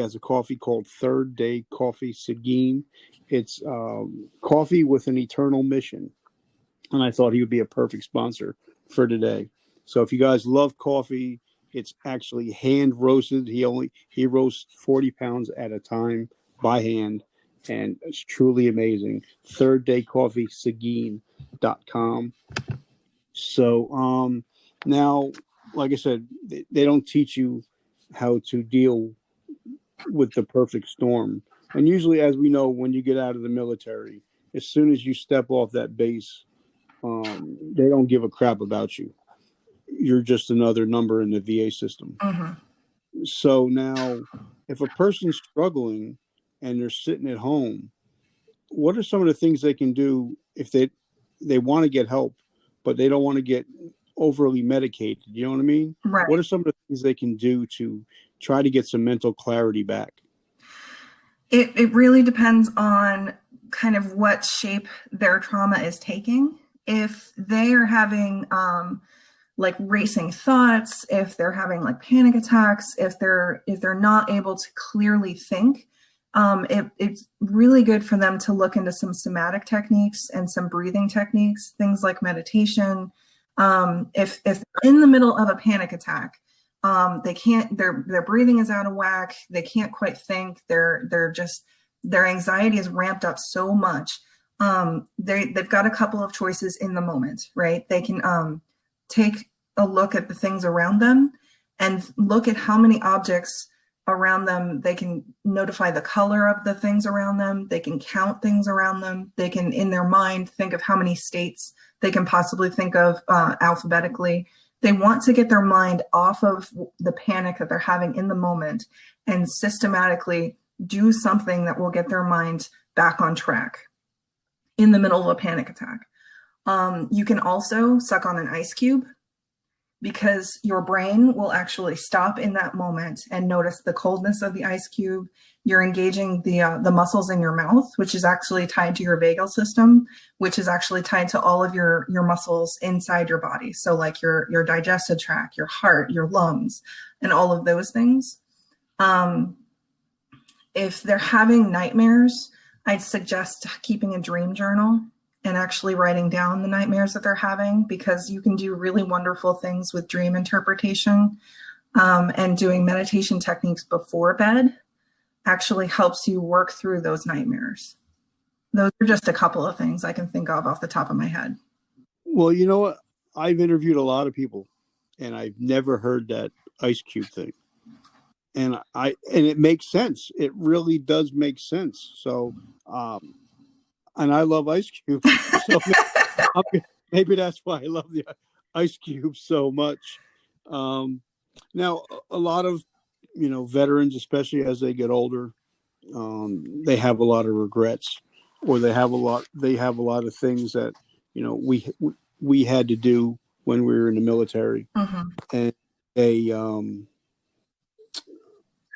has a coffee called Third Day Coffee Seguin. It's coffee with an eternal mission, and I thought he would be a perfect sponsor for today. So if you guys love coffee, it's actually hand roasted. He roasts 40 pounds at a time by hand, and it's truly amazing. Third Day Coffee Seguin.com. So now, like I said, they don't teach you how to deal with the perfect storm. And usually, as we know, when you get out of the military, as soon as you step off that base, they don't give a crap about you. You're just another number in the VA system. Mm-hmm. So now, if a person's struggling and they're sitting at home, what are some of the things they can do if they want to get help, but they don't want to get overly medicated? You know what I mean? Right. What are some of the things they can do to try to get some mental clarity back? It really depends on kind of what shape their trauma is taking. If they are having like racing thoughts, if they're having like panic attacks, if they're not able to clearly think, it's really good for them to look into some somatic techniques and some breathing techniques, things like meditation. If they're in the middle of a panic attack, they can't, their breathing is out of whack. They can't quite think. Their anxiety is ramped up so much. They've got a couple of choices in the moment, right? They can take a look at the things around them and look at how many objects around them. They can notify the color of the things around them. They can count things around them. They can, in their mind, think of how many states they can possibly think of alphabetically. They want to get their mind off of the panic that they're having in the moment and systematically do something that will get their mind back on track in the middle of a panic attack. You can also suck on an ice cube, because your brain will actually stop in that moment and notice the coldness of the ice cube. You're engaging the muscles in your mouth, which is actually tied to your vagal system, which is actually tied to all of your muscles inside your body. So like your digestive tract, your heart, your lungs, and all of those things. If they're having nightmares, I'd suggest keeping a dream journal and actually writing down the nightmares that they're having, because you can do really wonderful things with dream interpretation, and doing meditation techniques before bed actually helps you work through those nightmares. Those are just a couple of things I can think of off the top of my head. Well, you know what? I've interviewed a lot of people, and I've never heard that ice cube thing. And it makes sense. It really does make sense. So, and I love ice cubes. So maybe that's why I love the ice cube so much. Now, a lot of, veterans, especially as they get older, they have a lot of regrets, or they have a lot of things that, we had to do when we were in the military. Mm-hmm. And they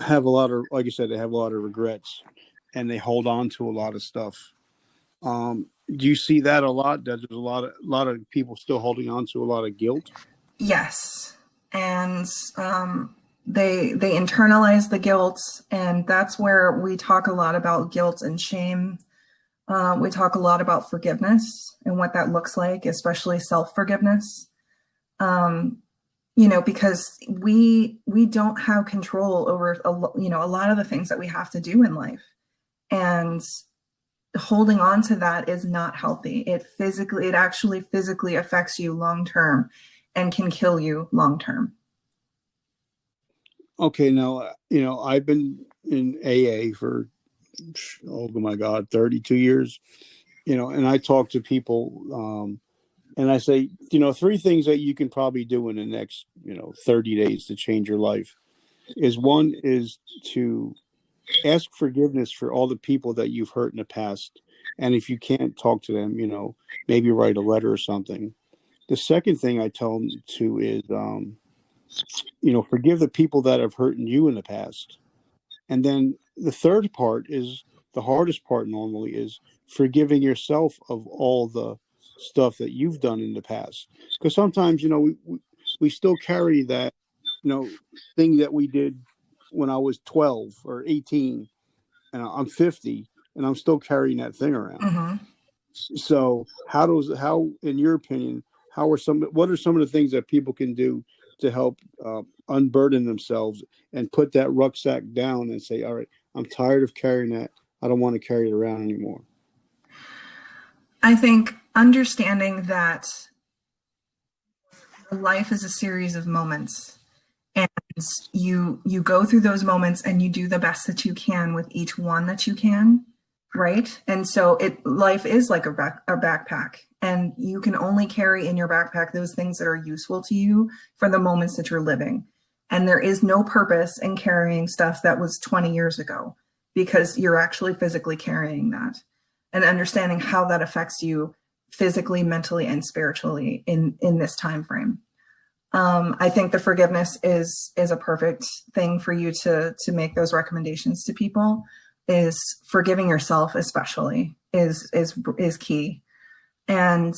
have a lot of, like I said, they have a lot of regrets, and they hold on to a lot of stuff. Do you see that a lot? That there's a lot of people still holding on to a lot of guilt? Yes. And they internalize the guilt, and that's where we talk a lot about guilt and shame. We talk a lot about forgiveness and what that looks like, especially self-forgiveness. Because we don't have control over a lot of the things that we have to do in life, and holding on to that is not healthy. It actually physically affects you long term and can kill you long term. Okay, now, I've been in AA for, oh my God, 32 years, and I talk to people, and I say, 3 things that you can probably do in the next, 30 days to change your life. One is to ask forgiveness for all the people that you've hurt in the past. And if you can't talk to them, maybe write a letter or something. The second thing I tell them to is, forgive the people that have hurt you in the past. And then the third part is the hardest part normally, is forgiving yourself of all the stuff that you've done in the past. Because sometimes, we still carry that, thing that we did when I was 12 or 18, and I'm 50, and I'm still carrying that thing around. Mm-hmm. So how, in your opinion, what are some of the things that people can do to help unburden themselves and put that rucksack down and say, all right, I'm tired of carrying that. I don't want to carry it around anymore. I think understanding that life is a series of moments, and you go through those moments and you do the best that you can with each one that you can, right? And so life is like a backpack, and you can only carry in your backpack those things that are useful to you for the moments that you're living. And there is no purpose in carrying stuff that was 20 years ago, because you're actually physically carrying that, and understanding how that affects you physically, mentally, and spiritually in this time frame. I think the forgiveness is a perfect thing for you to make those recommendations to people. Is forgiving yourself especially is key. And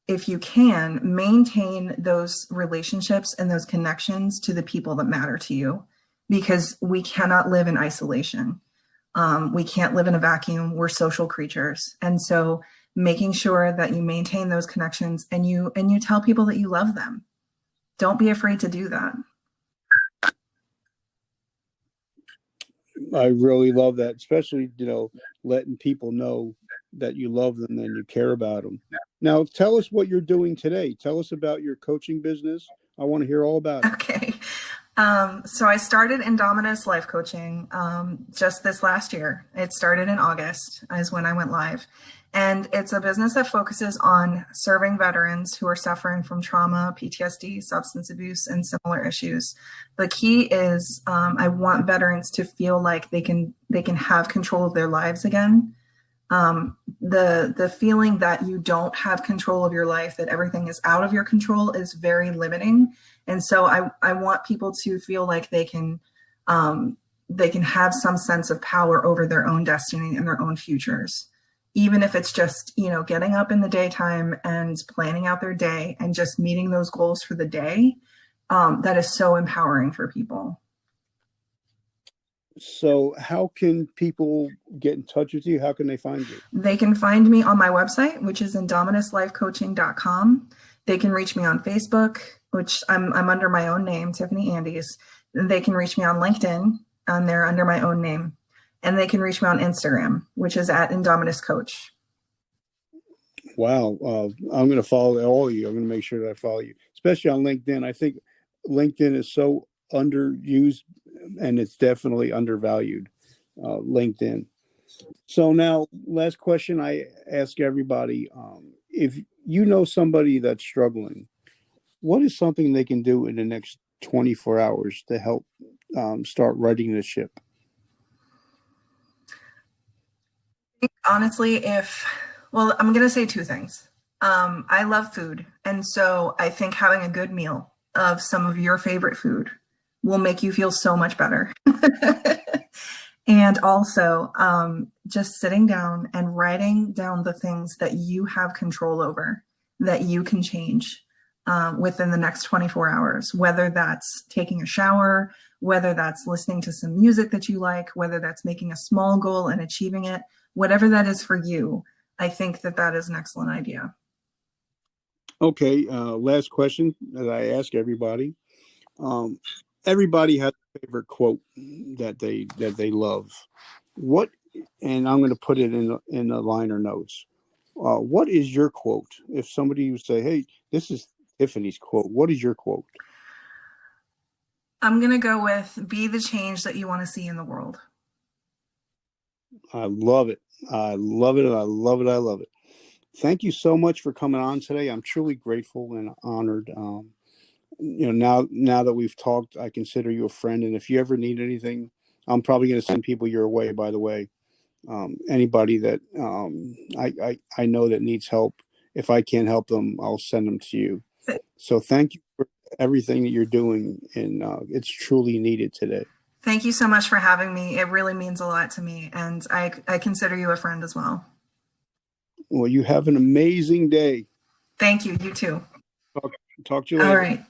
if you can, maintain those relationships and those connections to the people that matter to you, because we cannot live in isolation. We can't live in a vacuum. We're social creatures. And so making sure that you maintain those connections, and you tell people that you love them. Don't be afraid to do that. I really love that, especially, letting people know that you love them and you care about them. Now, tell us what you're doing today. Tell us about your coaching business. I want to hear all about it. Okay. So I started Indominus Life Coaching just this last year. It started in August is when I went live. And it's a business that focuses on serving veterans who are suffering from trauma, PTSD, substance abuse, and similar issues. The key is I want veterans to feel like they can have control of their lives again. The feeling that you don't have control of your life, that everything is out of your control, is very limiting. And so I want people to feel like they can have some sense of power over their own destiny and their own futures. Even if it's just, getting up in the daytime and planning out their day and just meeting those goals for the day, that is so empowering for people. So how can people get in touch with you? How can they find you? They can find me on my website, which is indominousLifeCoaching.com. They can reach me on Facebook, which I'm under my own name, Tiffany Andes. They can reach me on LinkedIn, and they're under my own name. And they can reach me on Instagram, which is at Indominus Coach. Wow. I'm going to follow all of you. I'm going to make sure that I follow you, especially on LinkedIn. I think LinkedIn is so underused, and it's definitely undervalued, LinkedIn. So now, last question I ask everybody. If you know somebody that's struggling, what is something they can do in the next 24 hours to help start righting the ship? Honestly, I'm going to say two things. I love food. And so I think having a good meal of some of your favorite food will make you feel so much better. And also just sitting down and writing down the things that you have control over, that you can change within the next 24 hours, whether that's taking a shower, whether that's listening to some music that you like, whether that's making a small goal and achieving it, whatever that is for you. I think that is an excellent idea. Okay. Last question that I ask everybody. Everybody has a favorite quote that they love. What, and I'm going to put it in the liner notes. What is your quote? If somebody would say, "Hey, this is Tiffany's quote," what is your quote? I'm going to go with, "Be the change that you want to see in the world." I love it. I love it. I love it. I love it. Thank you so much for coming on today. I'm truly grateful and honored. Now that we've talked, I consider you a friend. And if you ever need anything, I'm probably going to send people your way, by the way. Anybody that I know that needs help, if I can't help them, I'll send them to you. So thank you for everything that you're doing. And it's truly needed today. Thank you so much for having me. It really means a lot to me. And I consider you a friend as well. Well, you have an amazing day. Thank you. You too. Talk to you later. All right.